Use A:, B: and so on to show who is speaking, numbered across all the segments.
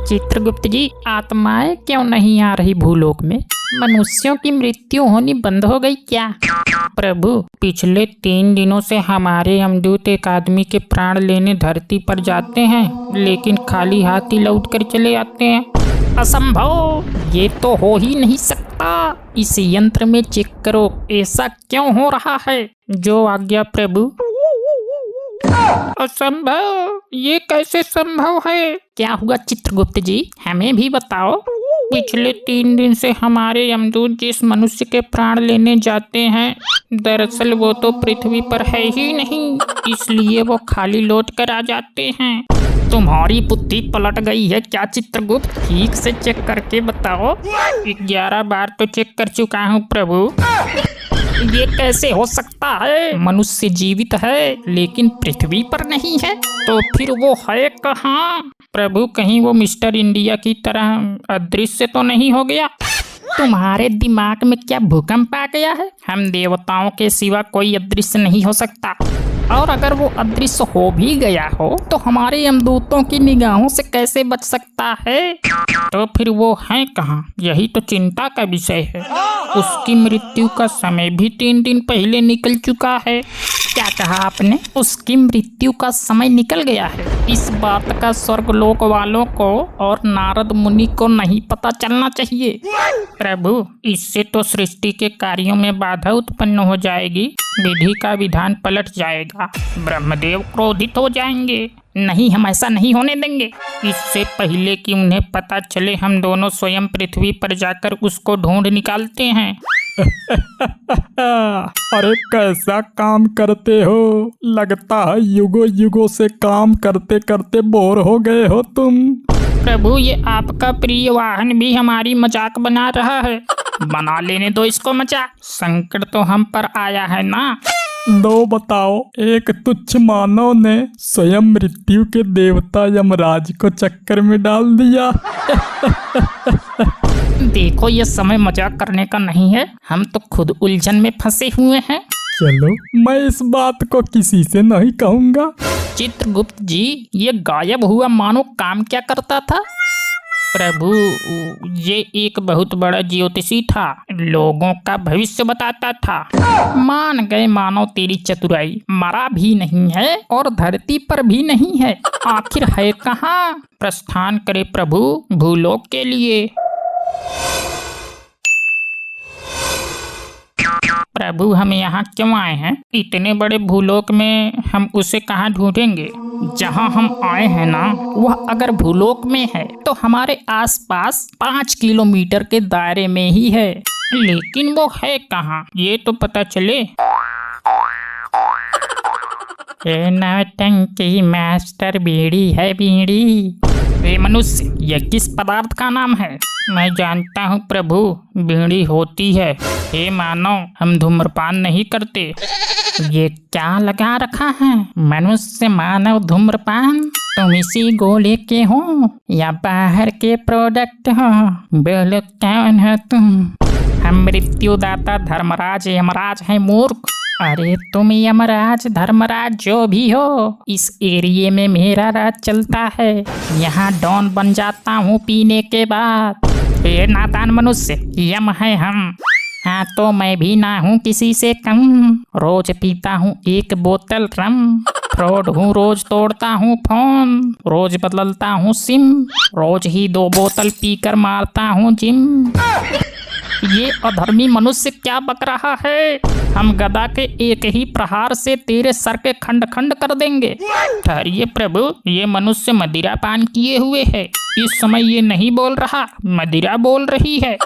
A: चित्रगुप्त जी, आत्माएं क्यों नहीं आ रही भूलोक में? मनुष्यों की मृत्यु होनी बंद हो गई क्या? प्रभु, पिछले 3 दिनों से हमारे यमदूत एक आदमी के प्राण लेने धरती पर जाते हैं, लेकिन खाली हाथ ही लौट कर चले आते हैं। असंभव, ये तो हो ही नहीं सकता। इस यंत्र में चेक करो, ऐसा क्यों हो रहा है? जो आज्ञा प्रभु। असंभव, ये कैसे संभव है? क्या हुआ चित्रगुप्त जी, हमें भी बताओ। पिछले 3 दिन से हमारे यमदूत जिस मनुष्य के प्राण लेने जाते हैं, दरअसल वो तो पृथ्वी पर है ही नहीं, इसलिए वो खाली लौट कर आ जाते हैं। तुम्हारी बुद्धि पलट गई है क्या चित्रगुप्त? ठीक से चेक करके बताओ। 11 बार तो चेक कर चुका हूँ प्रभु। ये कैसे हो सकता है? मनुष्य जीवित है लेकिन पृथ्वी पर नहीं है, तो फिर वो है कहाँ? प्रभु, कहीं वो मिस्टर इंडिया की तरह अदृश्य तो नहीं हो गया? तुम्हारे दिमाग में क्या भूकंप आ गया है? हम देवताओं के सिवा कोई अदृश्य नहीं हो सकता, और अगर वो अदृश्य हो भी गया हो तो हमारे यमदूतों की निगाहों से कैसे बच सकता है? तो फिर वो है कहाँ? यही तो चिंता का विषय है। उसकी मृत्यु का समय भी 3 दिन पहले निकल चुका है। क्या कहा आपने? उसकी मृत्यु का समय निकल गया है? इस बात का स्वर्गलोक वालों को और नारद मुनि को नहीं पता चलना चाहिए। प्रभु, इससे तो सृष्टि के कार्यों में बाधा उत्पन्न हो जाएगी, विधि का विधान पलट जाएगा, ब्रह्मदेव क्रोधित हो जाएंगे। नहीं, हम ऐसा नहीं होने देंगे। इससे पहले कि उन्हें पता चले, हम दोनों स्वयं पृथ्वी पर जाकर उसको ढूंढ निकालते हैं।
B: अरे कैसा काम करते हो? लगता है युगों युगों से काम करते करते बोर हो गए हो तुम।
A: प्रभु, ये आपका प्रिय वाहन भी हमारी मजाक बना रहा है। बना लेने दो इसको मजाक, संकट तो हम पर आया है ना।
B: दो बताओ, एक तुच्छ मानव ने स्वयं मृत्यु के देवता यमराज को चक्कर में डाल दिया।
A: देखो, ये समय मजाक करने का नहीं है, हम तो खुद उलझन में फंसे हुए हैं।
B: चलो, मैं इस बात को किसी से नहीं कहूँगा।
A: चित्रगुप्त जी, ये गायब हुआ मानो काम क्या करता था? प्रभु, ये एक बहुत बड़ा ज्योतिषी था, लोगों का भविष्य बताता था। मान गए मानो तेरी चतुराई। मरा भी नहीं है और धरती पर भी नहीं है, आखिर है कहाँ? प्रस्थान करे प्रभु भूलोक के लिए। प्रभु, हम यहाँ क्यों आए हैं? इतने बड़े भूलोक में हम उसे कहाँ ढूंढेंगे? जहाँ हम आए हैं ना, वह अगर भूलोक में है तो हमारे आसपास 5 किलोमीटर के दायरे में ही है, लेकिन वो है कहाँ ये तो पता चले। नौटंकी मास्टर, बीड़ी है बीड़ी। हे मनुष्य, यह किस पदार्थ का नाम है? मैं जानता हूँ प्रभु, बीड़ी होती है। हे मानव, हम धूम्रपान नहीं करते। ये क्या लगा रखा है? मनुष्य मानव धूम्रपान? तुम इसी गोले के हो या बाहर के प्रोडक्ट हो? बोलो, कौन हो तुम? हम मृत्युदाता धर्मराज यमराज है मूर्ख। अरे तुम यमराज धर्मराज जो भी हो, इस एरिये में मेरा राज चलता है। यहाँ डॉन बन जाता हूँ पीने के बाद। ये नादान मनुष्य, यम है हम। हाँ, तो मैं भी ना हूँ किसी से कम। रोज पीता हूँ 1 बोतल रम, फ्रॉड हूँ, रोज तोड़ता हूँ फोन, रोज बदलता हूँ सिम, रोज ही 2 बोतल पीकर मारता हूँ जिम। ये अधर्मी मनुष्य क्या बक रहा है? हम गदा के एक ही प्रहार से तेरे सर के खंड खंड कर देंगे। ठहरिए प्रभु, ये मनुष्य मदिरा पान किए हुए है। इस समय ये नहीं बोल रहा, मदिरा बोल रही है।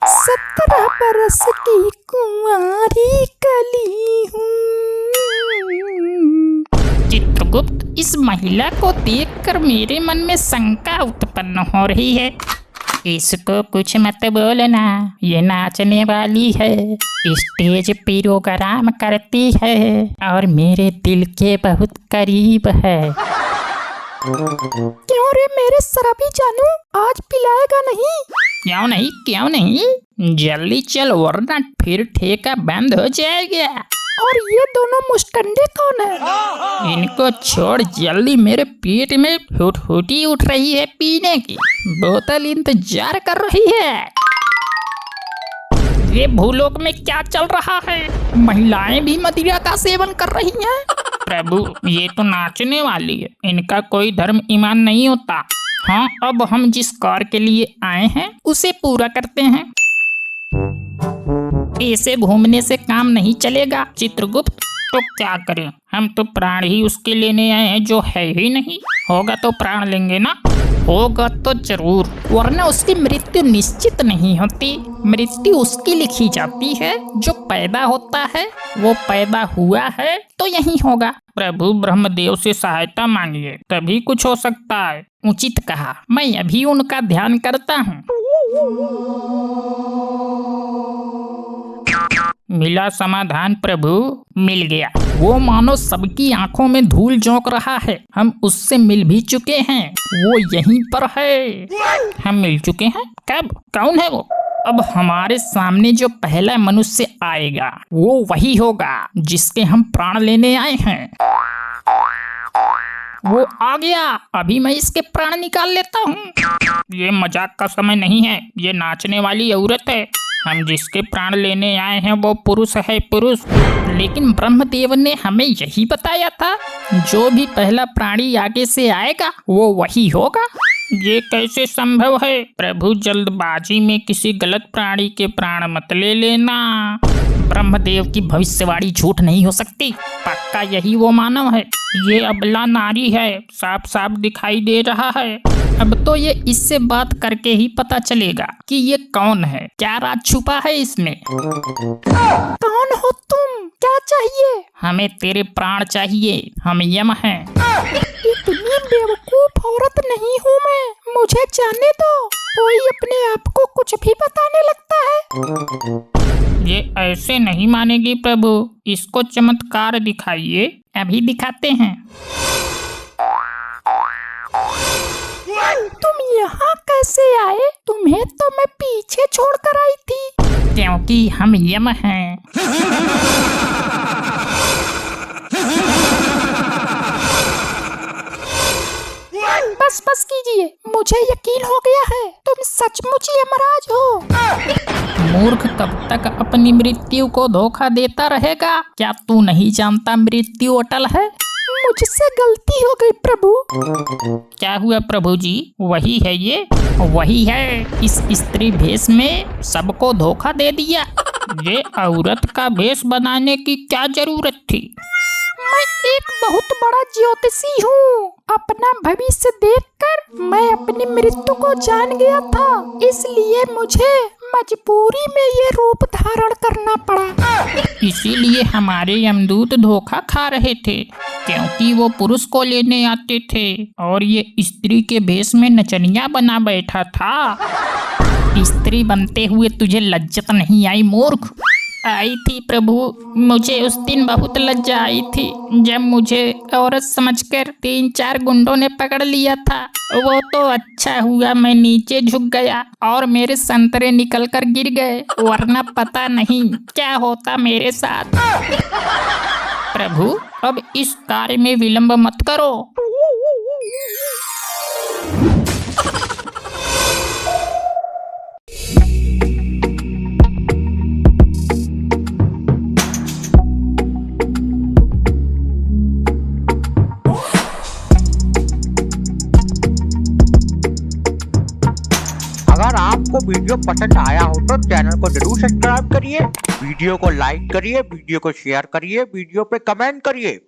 C: 17 बरस की कुंवारी कली हूँ।
A: चित्रगुप्त, इस महिला को देखकर मेरे मन में शंका उत्पन्न हो रही है। इसको कुछ मत बोलना, ये नाचने वाली है, स्टेज प्रोग्राम करती है और मेरे दिल के बहुत करीब है।
C: क्यों रे मेरे शराबी जानू, आज पिलाएगा नहीं?
A: क्यों नहीं, क्यों नहीं, जल्दी चल वरना फिर ठेका बंद हो जाएगा।
C: और ये दोनों मुस्टंडे कौन है?
A: इनको छोड़, जल्दी, मेरे पेट में हुटहुटी उठ रही है पीने की। बोतल इंतजार कर रही है। ये भूलोक में क्या चल रहा है? महिलाएं भी मदिरा का सेवन कर रही हैं। प्रभु, ये तो नाचने वाली है, इनका कोई धर्म ईमान नहीं होता। हाँ, अब हम जिस कार्य के लिए आए हैं उसे पूरा करते हैं। ऐसे घूमने से काम नहीं चलेगा चित्रगुप्त। तो क्या करें, हम तो प्राण ही उसके लेने आए हैं जो है ही नहीं। होगा तो प्राण लेंगे ना। होगा तो जरूर, वरना उसकी मृत्यु निश्चित नहीं होती। मृत्यु उसकी लिखी जाती है जो पैदा होता है। वो पैदा हुआ है तो यही होगा। प्रभु, ब्रह्मदेव से सहायता मांगिए, तभी कुछ हो सकता है। उचित कहा, मैं अभी उनका ध्यान करता हूँ। मिला समाधान प्रभु, मिल गया। वो मानो सबकी आंखों में धूल झोंक रहा है। हम उससे मिल भी चुके हैं, वो यहीं पर है। हम मिल चुके हैं? कब? कौन है वो? अब हमारे सामने जो पहला मनुष्य आएगा वो वही होगा जिसके हम प्राण लेने आए हैं। वो आ गया, अभी मैं इसके प्राण निकाल लेता हूँ। ये मजाक का समय नहीं है, ये नाचने वाली औरत है। हम जिसके प्राण लेने आए हैं वो पुरुष है, पुरुष। लेकिन ब्रह्मदेव ने हमें यही बताया था, जो भी पहला प्राणी आगे से आएगा वो वही होगा। ये कैसे संभव है? प्रभु, जल्दबाजी में किसी गलत प्राणी के प्राण मत ले लेना। ब्रह्मदेव की भविष्यवाणी झूठ नहीं हो सकती। पक्का यही वो मानव है। ये अबला नारी है, साफ साफ दिखाई दे रहा है। अब तो ये इससे बात करके ही पता चलेगा कि ये कौन है, क्या राज छुपा है इसमें।
C: कौन हो तुम? क्या चाहिए?
A: हमें तेरे प्राण चाहिए, हम यम हैं।
C: इतनी बेवकूफ औरत नहीं हूँ मैं, मुझे जाने दो। कोई अपने आप को कुछ भी बताने लगता है।
A: ये ऐसे नहीं मानेगी प्रभु, इसको चमत्कार दिखाइए। अभी दिखाते हैं।
C: तुम यहाँ कैसे आए? तुम्हें तो मैं पीछे छोड़कर आई थी।
A: क्योंकि हम यम हैं।
C: बस बस कीजिए, मुझे यकीन हो गया है तुम सचमुच यमराज हो।
A: मूर्ख, कब तक अपनी मृत्यु को धोखा देता रहेगा? क्या तू नहीं जानता मृत्यु अटल है?
C: मुझसे गलती हो गई प्रभु।
A: क्या हुआ प्रभु जी? वही है ये, वही है। इस स्त्री भेष में सबको धोखा दे दिया। ये औरत का भेष बनाने की क्या जरूरत थी?
C: मैं एक बहुत बड़ा ज्योतिषी हूँ। अपना भविष्य देखकर मैं अपनी मृत्यु को जान गया था, इसलिए मुझे मजबूरी में ये रूप धारण करना पड़ा।
A: इसीलिए हमारे यमदूत धोखा खा रहे थे, क्योंकि वो पुरुष को लेने आते थे और ये स्त्री के भेष में नचनिया बना बैठा था। स्त्री बनते हुए तुझे लज्जत नहीं आई मूर्ख? आई थी प्रभु, मुझे उस दिन बहुत लज्जा आई थी जब मुझे औरत समझकर 3-4 गुंडों ने पकड़ लिया था। वो तो अच्छा हुआ मैं नीचे झुक गया और मेरे संतरे निकलकर गिर गए, वरना पता नहीं क्या होता मेरे साथ। प्रभु, अब इस कार्य में विलंब मत करो।
D: अगर आपको वीडियो पसंद आया हो तो चैनल को जरूर सब्सक्राइब करिए, वीडियो को लाइक करिए, वीडियो को शेयर करिए, वीडियो पे कमेंट करिए।